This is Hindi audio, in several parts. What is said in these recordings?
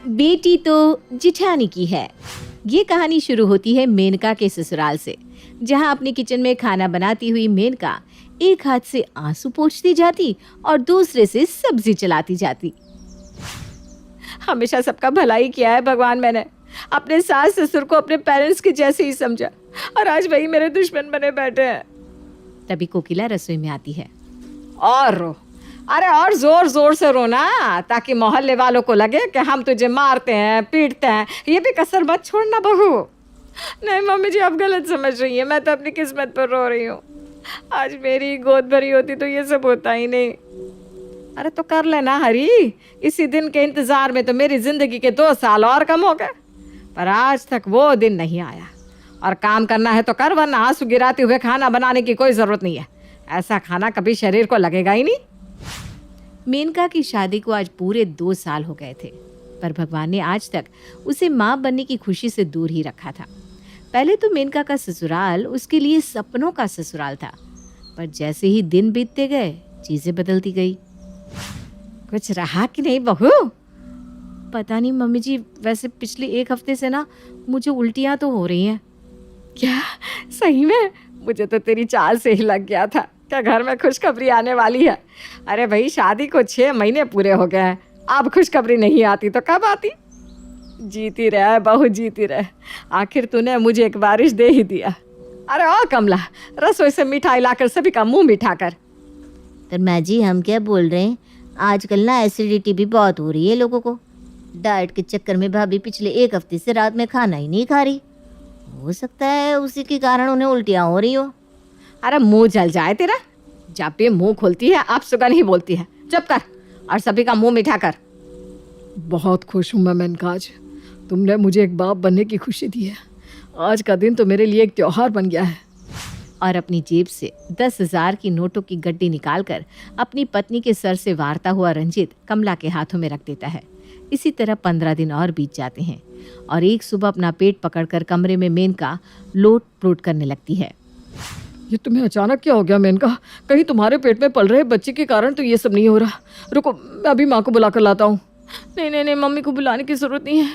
बेटी तो जिठानी की है। ये कहानी शुरू होती है मेनका के ससुराल से, जहां अपनी किचन में खाना बनाती हुई मेनका एक हाथ से आंसू पोंछती जाती और दूसरे से सब्जी चलाती जाती। हमेशा सबका भला ही किया है भगवान, मैंने अपने सास ससुर को अपने पेरेंट्स के जैसे ही समझा और आज वही मेरे दुश्मन बने बैठे हैं। तभी कोकिला रसोई में आती है। और रो, अरे और जोर जोर से रोना, ताकि मोहल्ले वालों को लगे कि हम तुझे मारते हैं पीटते हैं। ये भी कसर मत छोड़ना बहू। नहीं मम्मी जी, आप गलत समझ रही हैं, मैं तो अपनी किस्मत पर रो रही हूँ। आज मेरी गोद भरी होती तो ये सब होता ही नहीं। अरे तो कर लेना हरी, इसी दिन के इंतजार में तो मेरी जिंदगी के 2 साल और कम हो गए, पर आज तक वो दिन नहीं आया। और काम करना है तो कर, वरना आंसू गिराते हुए खाना बनाने की कोई जरूरत नहीं है। ऐसा खाना कभी शरीर को लगेगा ही नहीं। मेनका की शादी को आज पूरे 2 साल हो गए थे, पर भगवान ने आज तक उसे माँ बनने की खुशी से दूर ही रखा था। पहले तो मेनका का ससुराल उसके लिए सपनों का ससुराल था, पर जैसे ही दिन बीतते गए चीजें बदलती गई। कुछ रहा कि नहीं बहू? पता नहीं मम्मी जी, वैसे पिछले 1 हफ्ते से ना मुझे उल्टियाँ तो हो रही हैं। क्या सही में? मुझे तो तेरी चाल से ही लग गया था क्या घर में खुशखबरी आने वाली है। अरे भाई, शादी को 6 महीने पूरे हो गए हैं, अब खुशखबरी नहीं आती तो कब आती? जीती रहे बहू, जीती रहे। आखिर तूने मुझे एक बारिश दे ही दिया। अरे ओ कमला, रसोई से मिठाई लाकर सभी का मुंह मिठा कर। पर माँ जी, हम क्या बोल रहे हैं, आजकल ना एसिडिटी भी बहुत हो रही है लोगों को। डाइट के चक्कर में भाभी पिछले 1 हफ्ते से रात में खाना ही नहीं खा रही। हो सकता है उसी के कारण उन्हें उल्टियाँ हो रही हो। अरे मुंह जल जाए तेरा, जब भी मुंह खोलती है आप सुगन ही बोलती है। चुप कर और सभी का मुंह मिठा कर। बहुत खुश हूँ मैं मेनका, आज तुमने मुझे एक बाप बनने की खुशी दी है। आज का दिन तो मेरे लिए एक त्योहार बन गया है। और अपनी जेब से 10,000 की नोटों की गड्डी निकालकर अपनी पत्नी के सर से वारता हुआ रंजीत कमला के हाथों में रख देता है। इसी तरह 15 दिन और बीत जाते हैं और एक सुबह अपना पेट पकड़कर कमरे में मेनका लोट पोट करने लगती है। ये तुम्हें अचानक क्या हो गया मेनका? कहीं तुम्हारे पेट में पल रहे बच्चे के कारण तो ये सब नहीं हो रहा? रुको, मैं अभी माँ को बुला कर लाता हूँ। नहीं नहीं नहीं, मम्मी को बुलाने की ज़रूरत नहीं है।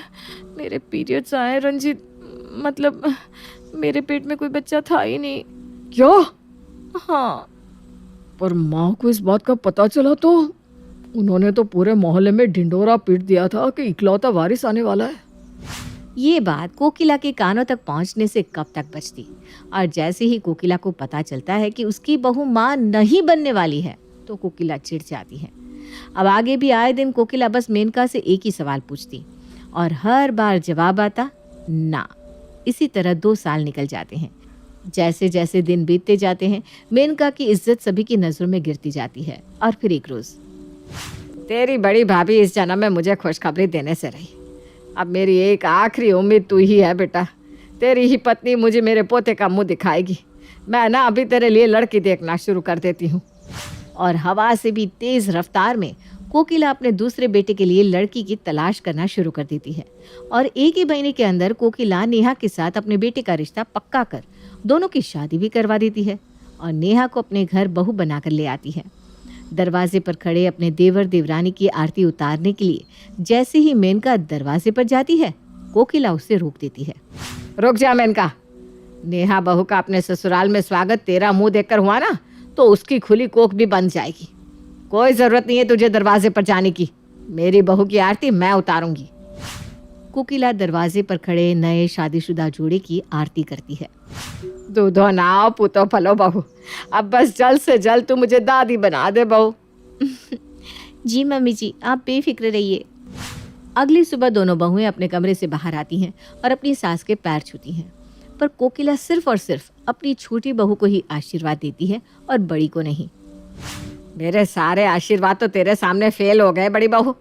मेरे पीरियड्स आए रंजीत, मतलब मेरे पेट में कोई बच्चा था ही नहीं। क्या? हाँ। पर माँ को इस बात का पता चला तो उन्होंने तो पूरे मोहल्ले में ढिंडोरा पीट दिया था कि इकलौता वारिस आने वाला है। ये बात कोकिला के कानों तक पहुंचने से कब तक बचती, और जैसे ही कोकिला को पता चलता है कि उसकी बहू माँ नहीं बनने वाली है तो कोकिला चिढ़ जाती है। अब आगे भी आए दिन कोकिला बस मेनका से एक ही सवाल पूछती और हर बार जवाब आता ना। इसी तरह 2 साल निकल जाते हैं। जैसे जैसे दिन बीतते जाते हैं मेनका की इज्जत सभी की नज़रों में गिरती जाती है। और फिर एक रोज़, तेरी बड़ी भाभी इस जन्म में मुझे खुशखबरी देने से रही। अब मेरी एक आखिरी उम्मीद तू ही है बेटा। तेरी ही पत्नी मुझे मेरे पोते का मुंह दिखाएगी। मैं ना अभी तेरे लिए लड़की देखना शुरू कर देती हूँ। और हवा से भी तेज़ रफ्तार में कोकिला अपने दूसरे बेटे के लिए लड़की की तलाश करना शुरू कर देती है। और एक ही महीने के अंदर कोकिला नेहा के साथ अपने बेटे का रिश्ता पक्का कर दोनों की शादी भी करवा देती है और नेहा को अपने घर बहू बनाकर ले आती है। दरवाजे पर खड़े अपने देवर देवरानी की आरती उतारने के लिए जैसे ही मेनका दरवाजे पर जाती है, कोकिला उसे रोक देती है। रुक जा मेनका, नेहा बहू का अपने ससुराल में स्वागत तेरा मुंह देखकर हुआ ना, तो उसकी खुली कोख भी बन जाएगी। कोई जरूरत नहीं है तुझे दरवाजे पर जाने की। मेरी बहू की आरती मैं उतारूंगी। कोकिला दरवाजे पर खड़े नए शादीशुदा जोड़े की आरती करती है। दूधो नाव पुतो फलो बहू, अब बस जल्द से जल्द तू मुझे दादी बना दे बहू। जी मम्मी जी, आप बेफिक्र रहिए। अगली सुबह दोनों बहुएं अपने कमरे से बाहर आती हैं और अपनी सास के पैर छूती हैं, पर कोकिला सिर्फ और सिर्फ अपनी छोटी बहू को ही आशीर्वाद देती है और बड़ी को नहीं। मेरे सारे आशीर्वाद तो तेरे सामने फेल हो गए बड़ी बहू।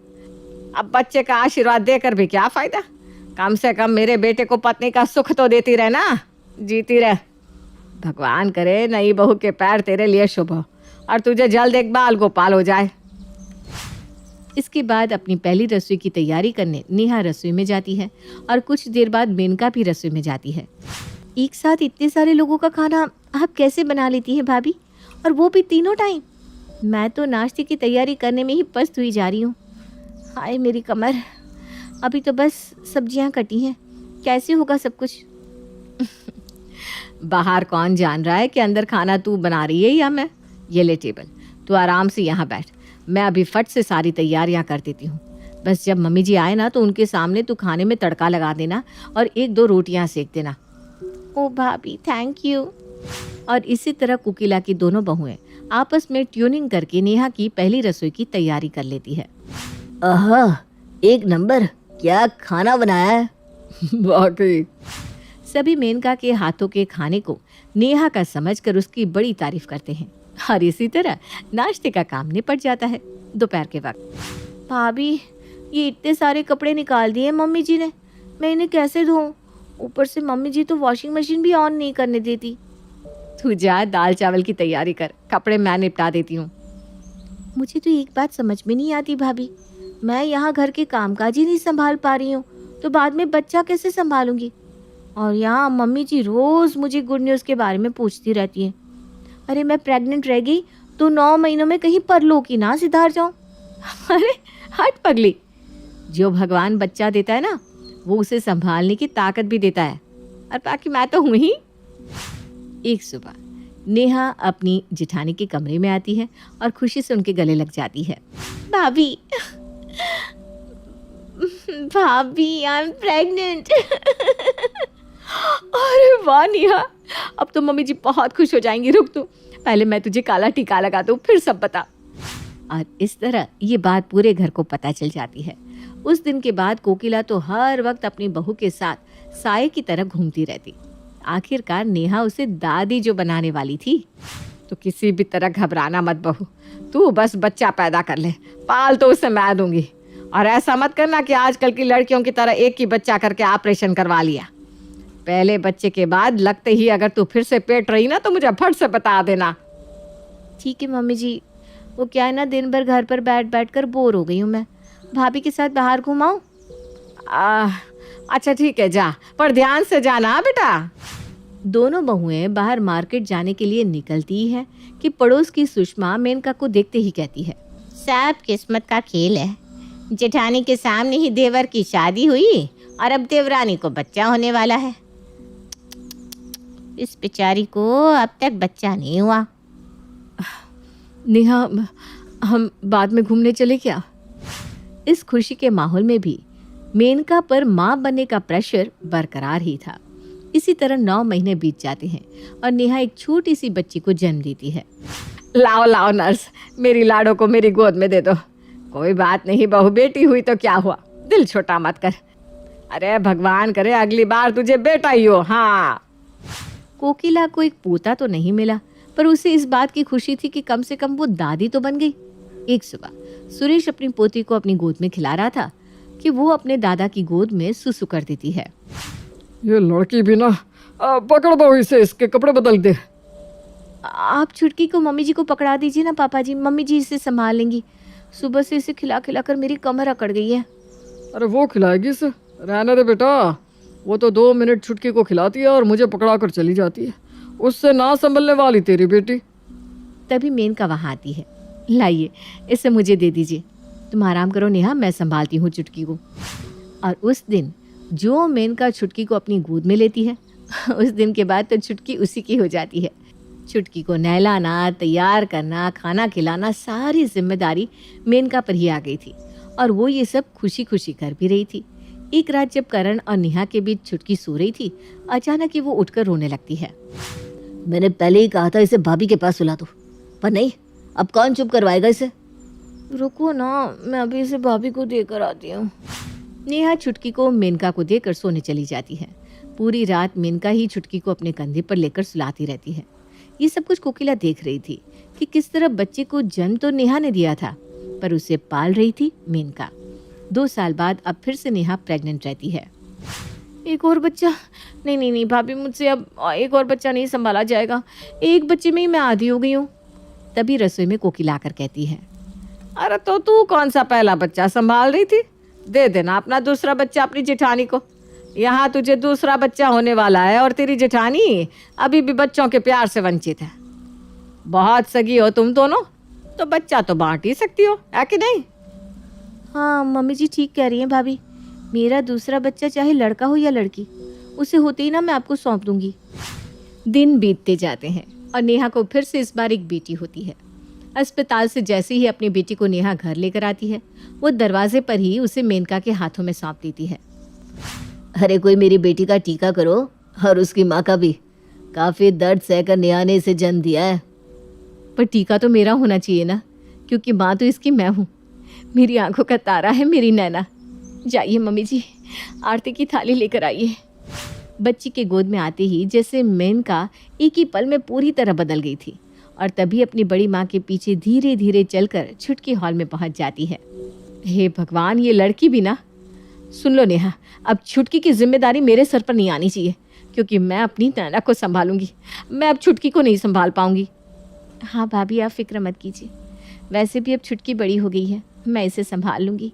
अब बच्चे का आशीर्वाद देकर भी क्या फायदा? कम से कम मेरे बेटे को पत्नी का सुख तो देती रहे ना, जीती रहे। भगवान करे नई बहू के पैर तेरे लिए शुभ हो और तुझे जल्द एक बाल गोपाल हो जाए। इसके बाद अपनी पहली रसोई की तैयारी करने नेहा रसोई में जाती है और कुछ देर बाद मेनका भी रसोई में जाती है। एक साथ इतने सारे लोगों का खाना आप कैसे बना लेती हैं भाभी, और वो भी तीनों टाइम? मैं तो नाश्ते की तैयारी करने में ही पस्त हुई जा रही हूँ। हाय मेरी कमर, अभी तो बस सब्जियां कटी हैं, कैसे होगा सब कुछ? बाहर कौन जान रहा है कि अंदर खाना तू बना रही है या मैं? ये ले टेबल, तू आराम से यहाँ बैठ, मैं अभी फट से सारी तैयारियां कर देती हूँ। बस जब मम्मी जी आए ना तो उनके सामने तू खाने में तड़का लगा देना और 1-2 रोटियां सेक देना। ओ भाभी, थैंक यू। और इसी तरह कोकिला की दोनों बहुएं आपस में ट्यूनिंग करके नेहा की पहली रसोई की तैयारी कर लेती है। आहा, एक नंबर, क्या खाना बनाया है। वाकई। सभी मेनका के हाथों के खाने को नेहा का समझकर उसकी बड़ी तारीफ करते हैं और इसी तरह नाश्ते का काम निपट जाता है। दोपहर के वक्त भाभी, ये इतने सारे कपड़े निकाल दिए मम्मी जी ने, मैं इन्हें कैसे धोऊं? ऊपर से मम्मी जी तो वॉशिंग मशीन भी ऑन नहीं करने देती। तू जा दाल चावल की तैयारी कर, कपड़े मैं निपटा देती हूँ। मुझे तो एक बात समझ में नहीं आती भाभी, मैं यहाँ घर के कामकाज ही नहीं संभाल पा रही हूँ तो बाद में बच्चा कैसे संभालूंगी? और यहाँ मम्मी जी रोज़ मुझे गुड न्यूज़ के बारे में पूछती रहती हैं। अरे मैं प्रेग्नेंट रह गई तो 9 महीनों में कहीं परलोक ही ना सिधार जाऊँ। अरे हट पगली, जो भगवान बच्चा देता है ना वो उसे संभालने की ताकत भी देता है, और बाकी मैं तो हूँ ही। एक सुबह नेहा अपनी जिठानी के कमरे में आती है और खुशी से उनके गले लग जाती है। भाभी, भाभी, आई एम प्रेग्नेंट। अरे वाह नेहा, अब तो मम्मी जी बहुत खुश हो जाएंगी। रुक तू, पहले मैं तुझे काला टीका लगा दूँ फिर सब बता। और इस तरह ये बात पूरे घर को पता चल जाती है। उस दिन के बाद कोकिला तो हर वक्त अपनी बहू के साथ साए की तरह घूमती रहती। आखिरकार नेहा उसे दादी जो बनाने वाली थी। तो किसी भी तरह घबराना मत बहू, तू बस बच्चा पैदा कर ले, पाल तो उसे मैं दूंगी। और ऐसा मत करना कि आजकल की लड़कियों की तरह एक ही बच्चा करके ऑपरेशन करवा लिया। पहले बच्चे के बाद लगते ही अगर तू फिर से पेट रही ना तो मुझे फट से बता देना। ठीक है मम्मी जी, वो क्या है ना, दिन भर घर पर बैठ बैठ कर बोर हो गई हूँ मैं, भाभी के साथ बाहर घुमाऊँ? अच्छा ठीक है जा, पर ध्यान से जाना बेटा। दोनों बहुएं बाहर मार्केट जाने के लिए निकलती हैं कि पड़ोस की सुषमा मेनका को देखते ही कहती है, सब किस्मत का खेल है, जेठानी के सामने ही देवर की शादी हुई और अब देवरानी को बच्चा होने वाला है। इस बेचारी को अब तक बच्चा नहीं हुआ। नेहा, हम बाद में घूमने चले क्या? इस खुशी के माहौल में भी मेनका पर माँ बनने का प्रेशर बरकरार ही था। इसी तरह 9 महीने बीत जाते हैं और नेहा एक छोटी सी बच्ची को जन्म देती है। लाओ लाओ नर्स, मेरी लाडो को मेरी गोद में दे दो। कोई बात नहीं बहू, बेटी हुई तो क्या हुआ, दिल छोटा मत कर। अरे भगवान करे अगली बार तुझे बेटा ही हो। हाँ, कोकिला को एक पोता तो नहीं मिला, पर उसे इस बात की खुशी थी कि कम से कम वो दादी तो बन गई। एक सुबह सुरेश अपनी पोती को अपनी गोद में खिला रहा था कि वो अपने दादा की गोद में सुसु कर देती है। ये लड़की भी ना, पकड़ दो इसे, इसके कपड़े बदल दे। आप छुटकी को मम्मी जी को पकड़ा दीजिए ना पापा जी, मम्मी जी इसे संभाल लेंगी। सुबह से इसे खिला खिला कर मेरी कमर अकड़ गई है। अरे वो खिलाएगी इसे, रहने दे बेटा। वो तो 2 मिनट छुटकी को खिलाती है और मुझे पकड़ा कर चली जाती है। उससे ना संभलने वाली तेरी बेटी। तभी मेनका वहाँ आती है। लाइए, इसे मुझे दे दीजिए। तुम आराम करो नेहा, मैं संभालती हूँ चुटकी को। और उस दिन जो मेनका छुटकी को अपनी गोद में लेती है, उस दिन के बाद तो छुटकी उसी की हो जाती है। छुटकी को नहलाना, तैयार करना, खाना खिलाना, सारी जिम्मेदारी मेनका पर ही आ गई थी और वो ये सब खुशी खुशी कर भी रही थी। एक रात जब करण और नेहा के बीच छुटकी सो रही थी, अचानक ही वो उठकर रोने लगती है। मैंने पहले ही कहा था इसे भाभी के पास सुला दो, पर नहीं, अब कौन चुप करवाएगा इसे? रुको ना, मैं अभी इसे भाभी को देकर आती हूँ। नेहा छुटकी को मेनका को देकर सोने चली जाती है। पूरी रात मेनका ही छुटकी को अपने कंधे पर लेकर सुलाती रहती है। ये सब कुछ कोकिला देख रही थी कि किस तरह बच्चे को जन्म तो नेहा ने दिया था, पर उसे पाल रही थी मेनका। 2 साल बाद अब फिर से नेहा प्रेग्नेंट रहती है। एक और बच्चा? नहीं नहीं नहीं भाभी, मुझसे अब एक और बच्चा नहीं संभाला जाएगा, एक बच्चे में ही मैं आधी हो गई हूँ। तभी रसोई में कोकिला आकर कहती है, अरे तो तू कौन सा पहला बच्चा संभाल रही थी? दे देना अपना दूसरा बच्चा अपनी जेठानी को। यहाँ तुझे दूसरा बच्चा होने वाला है और तेरी जेठानी अभी भी बच्चों के प्यार से वंचित है। बहुत सगी हो तुम दोनों, तो बच्चा तो बांट ही सकती हो, है कि नहीं? हाँ मम्मी जी ठीक कह रही हैं भाभी, मेरा दूसरा बच्चा चाहे लड़का हो या लड़की, उसे होते ही ना मैं आपको सौंप दूंगी। दिन बीतते जाते हैं और नेहा को फिर से इस बार एक बेटी होती है। अस्पताल से जैसे ही अपनी बेटी को नेहा घर लेकर आती है, वो दरवाजे पर ही उसे मेनका के हाथों में सौंप देती है। अरे कोई मेरी बेटी का टीका करो, और उसकी माँ का भी। काफ़ी दर्द सहकर नेहा ने इसे जन्म दिया है। पर टीका तो मेरा होना चाहिए ना, क्योंकि माँ तो इसकी मैं हूँ। मेरी आंखों का तारा है मेरी नैना। जाइए मम्मी जी, आरती की थाली लेकर आइए। बच्ची के गोद में आते ही जैसे मेनका एक ही पल में पूरी तरह बदल गई थी और तभी अपनी बड़ी माँ के पीछे धीरे धीरे चलकर छुटकी हॉल में पहुँच जाती है। हे भगवान, ये लड़की भी ना। सुन लो नेहा, अब छुटकी की जिम्मेदारी मेरे सर पर नहीं आनी चाहिए, क्योंकि मैं अपनी नैना को संभालूंगी। मैं अब छुटकी को नहीं संभाल पाऊंगी। हाँ भाभी, आप फिक्र मत कीजिए, वैसे भी अब छुटकी बड़ी हो गई है, मैं इसे संभाल लूंगी।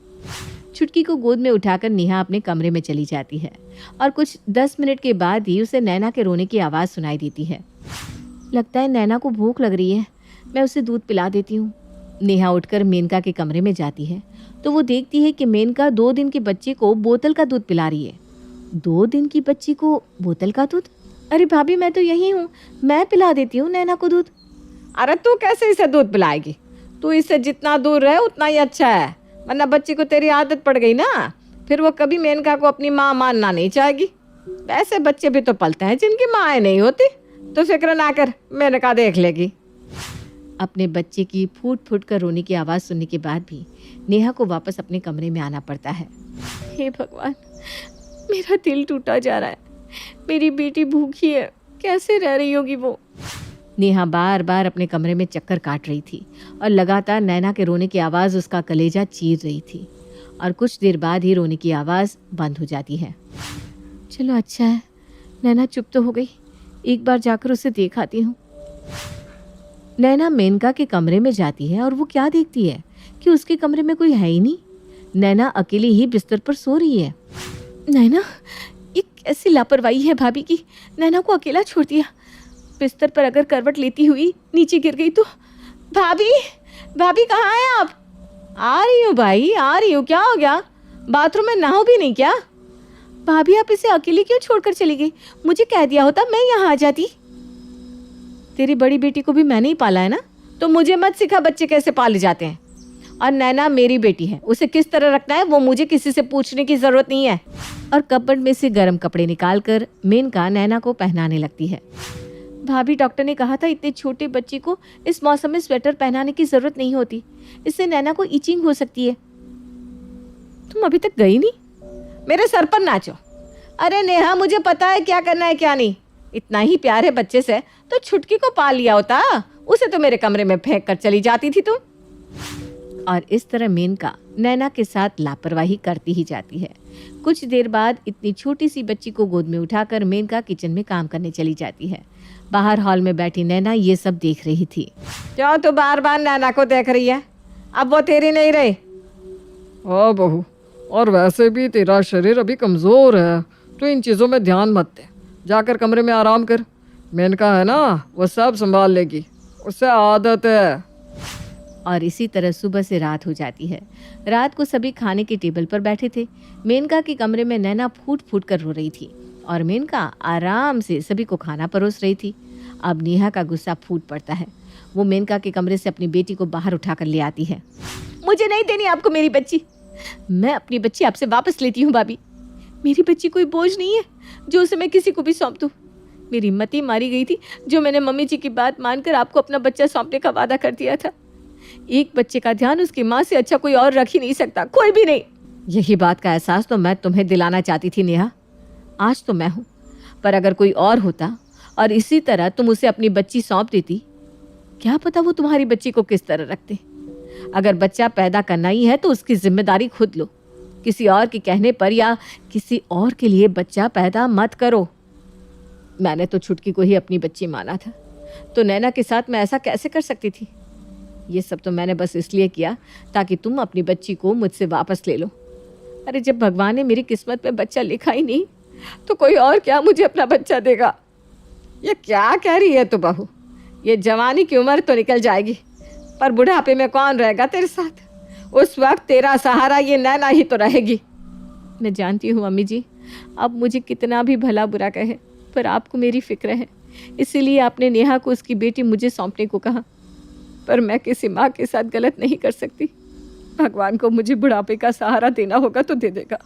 छुटकी को गोद में उठाकर नेहा अपने कमरे में चली जाती है और कुछ 10 मिनट के बाद ही उसे नैना के रोने की आवाज़ सुनाई देती है। लगता है नैना को भूख लग रही है, मैं उसे दूध पिला देती हूँ। नेहा उठकर मेनका के कमरे में जाती है तो वो देखती है कि मेनका 2 दिन के बच्चे को बोतल का दूध पिला रही है। 2 दिन की बच्ची को बोतल का दूध? अरे भाभी, मैं तो यही हूँ, मैं पिला देती हूँ नैना को दूध। अरे तू कैसे इसे दूध पिलाएगी? तू इससे जितना दूर रहे उतना ही अच्छा है, वरना बच्ची को तेरी आदत पड़ गई ना, फिर वो कभी मेनका को अपनी माँ मानना नहीं चाहेगी। वैसे बच्चे भी तो पलते हैं जिनकी माँ नहीं होती, तो फिक्र ना कर, मेनका देख लेगी। अपने बच्चे की फूट फूट कर रोने की आवाज़ सुनने के बाद भी नेहा को वापस अपने कमरे में आना पड़ता है। हे भगवान, मेरा दिल टूटा जा रहा है। मेरी बेटी भूखी है, कैसे रह रही होगी वो। नेहा बार बार अपने कमरे में चक्कर काट रही थी और लगातार नैना के रोने की आवाज़ उसका कलेजा चीर रही थी और कुछ देर बाद ही रोने की आवाज़ बंद हो जाती है। चलो अच्छा है, नैना चुप तो हो गई, एक बार जाकर उसे देख आती हूँ। नैना मेनका के कमरे में जाती है और वो क्या देखती है कि उसके कमरे में कोई है ही नहीं। नैना अकेली ही बिस्तर पर सो रही है। नैना, ये कैसी लापरवाही है भाभी की, नैना को अकेला छोड़ दिया। बिस्तर पर अगर करवट लेती हुई नीचे गिर गई तो। भाभी, भाभी कहाँ हैं आप? आ रही हूँ भाई, आ रही हूँ। क्या हो गया? बाथरूम में नहाओ भी नहीं क्या? भाभी, आप इसे अकेली क्यों छोड़कर चली गई? मुझे कह दिया होता, मैं यहाँ आ जाती। तेरी बड़ी बेटी को भी मैंने ही पाला है ना, तो मुझे मत सिखा बच्चे कैसे पाले जाते हैं। और नैना मेरी बेटी है, उसे किस तरह रखना है वो मुझे किसी से पूछने की ज़रूरत नहीं है। और कपबोर्ड में से गर्म कपड़े निकालकर मेनका नैना को पहनाने लगती है। भाभी, डॉक्टर ने कहा था इतने छोटे बच्चे को इस मौसम में स्वेटर पहनाने की ज़रूरत नहीं होती, इससे नैना को इचिंग हो सकती है। तुम अभी तक गई नहीं? मेरे सर पर नाचो। अरे नेहा, मुझे पता है क्या करना है क्या नहीं। इतना ही प्यार है बच्चे से तो छुटकी को पाल लिया होता, उसे तो मेरे कमरे में फेंक कर चली जाती थी तुम। और इस तरह मेनका नैना के साथ लापरवाही करती ही जाती है। कुछ देर बाद इतनी छोटी सी बच्ची को गोद में उठाकर मेनका किचन में काम करने चली जाती है। बाहर हॉल में बैठी नैना ये सब देख रही थी। क्यों तू बार बार नैना को देख रही है? अब वो तेरी नहीं रही। ओ बहू, और वैसे भी तेरा शरीर अभी कमज़ोर है, तो इन चीज़ों में ध्यान मत दे, जाकर कमरे में आराम कर। मेनका है ना, वो सब संभाल लेगी, उससे आदत है। और इसी तरह सुबह से रात हो जाती है। रात को सभी खाने के टेबल पर बैठे थे। मेनका के कमरे में नैना फूट फूट कर रो रही थी और मेनका आराम से सभी को खाना परोस रही थी। अब नेहा का गुस्सा फूट पड़ता है। वो मेनका के कमरे से अपनी बेटी को बाहर उठाकर ले आती है। मुझे नहीं देनी आपको मेरी बच्ची, मैं अपनी बच्ची आपसे वापस लेती हूँ भाभी। मेरी बच्ची कोई बोझ नहीं है जो उसे मैं किसी को भी सौंप दूँ। मेरी मति मारी गई थी जो मैंने मम्मी जी की बात मानकर आपको अपना बच्चा सौंपने का वादा कर दिया था। एक बच्चे का ध्यान उसकी माँ से अच्छा कोई और रख ही नहीं सकता, कोई भी नहीं। यही बात का एहसास तो मैं तुम्हें दिलाना चाहती थी नेहा। आज तो मैं हूँ, पर अगर कोई और होता और इसी तरह तुम उसे अपनी बच्ची सौंप देती, क्या पता वो तुम्हारी बच्ची को किस तरह रखते। अगर बच्चा पैदा करना ही है तो उसकी जिम्मेदारी खुद लो। किसी और के कहने पर या किसी और के लिए बच्चा पैदा मत करो। मैंने तो छुटकी को ही अपनी बच्ची माना था, तो नैना के साथ मैं ऐसा कैसे कर सकती थी? ये सब तो मैंने बस इसलिए किया ताकि तुम अपनी बच्ची को मुझसे वापस ले लो। अरे जब भगवान ने मेरी किस्मत में बच्चा लिखा ही नहीं, तो कोई और क्या मुझे अपना बच्चा देगा? ये क्या कह रही है तू बहू? ये जवानी की उम्र तो निकल जाएगी, पर बुढ़ापे में कौन रहेगा तेरे साथ? उस वक्त तेरा सहारा ये नैना ही तो रहेगी। मैं जानती हूँ अम्मी जी, आप मुझे कितना भी भला बुरा कहे, पर आपको मेरी फिक्र है, इसीलिए आपने नेहा को उसकी बेटी मुझे सौंपने को कहा। पर मैं किसी माँ के साथ गलत नहीं कर सकती। भगवान को मुझे बुढ़ापे का सहारा देना होगा तो दे देगा।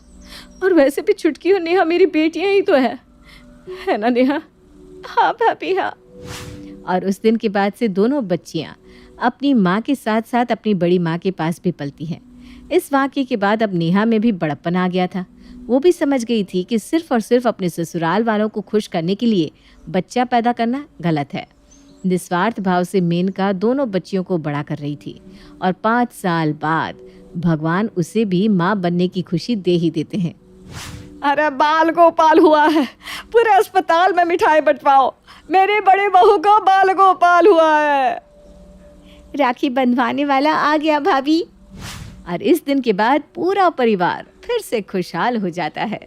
और वैसे भी छुटकी और नेहा मेरी बेटियां ही तो है ना नेहा? हाँ भाभी हाँ। और उस दिन के बाद से दोनों बच्चियां अपनी माँ के साथ साथ अपनी बड़ी माँ के पास भी पलती हैं। इस वाक़ये के बाद अब नेहा में भी बड़प्पन आ गया था। वो भी समझ गई थी कि सिर्फ और सिर्फ अपने ससुराल वालों को खुश करने के लिए बच्चा पैदा करना गलत है। निस्वार्थ भाव से मेनका दोनों बच्चियों को बड़ा कर रही थी और 5 साल बाद भगवान उसे भी माँ बनने की खुशी दे ही देते हैं। अरे बाल गोपाल हुआ है, पूरे अस्पताल में मिठाई बंटवाओ, मेरी बड़ी बहू को बाल गोपाल हुआ है। राखी बंधवाने वाला आ गया भाभी। और इस दिन के बाद पूरा परिवार फिर से खुशहाल हो जाता है।